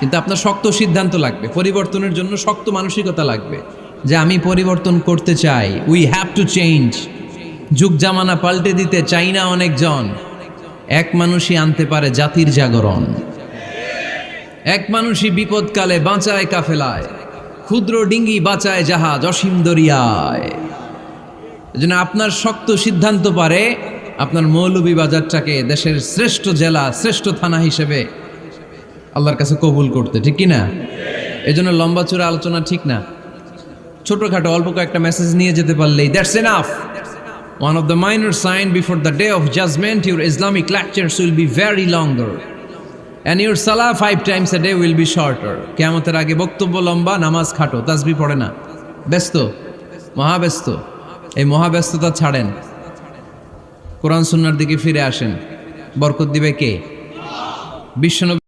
কিন্তু আপনার শক্ত সিদ্ধান্ত লাগবে, পরিবর্তনের জন্য শক্ত মানসিকতা লাগবে যে আমি পরিবর্তন করতে চাই। We have to change. যুগ জামানা পাল্টে দিতে চাই না অনেকজন। এক মানুষই আনতে পারে জাতির জাগরণ। এক মানুষই বিপদকালে বাঁচায় কাফেলায়, ক্ষুদ্র ডিঙ্গি বাঁচায় জাহাজ অসীম দরিয়ায়। এজন্য আপনার শক্ত সিদ্ধান্ত পারে আপনার মৌলভীবাজারটাকে দেশের শ্রেষ্ঠ জেলা, শ্রেষ্ঠ থানা হিসেবে আল্লাহর কাছে কবুল করতে, ঠিক কি না? এজন্য লম্বা চূড়া আলোচনা ঠিক না। ছোটখাটো অল্প কয়েকটা মেসেজ নিয়ে যেতে পারলেই that's enough. One of the minor sign before the day of judgment, your Islamic lectures will be very longer and your salah 5 times a day will be shorter. কিয়ামতের আগে বক্তব্য লম্বা, নামাজ খাটো, তাসবিহ পড়ে না, ব্যস্ত, মহাব্যস্ত। এই মহাব্যস্ততা ছাড়েন, কোরআন সুন্নাহর দিকে ফিরে আসেন। বরকত দিবে কে? বিশ্বনবী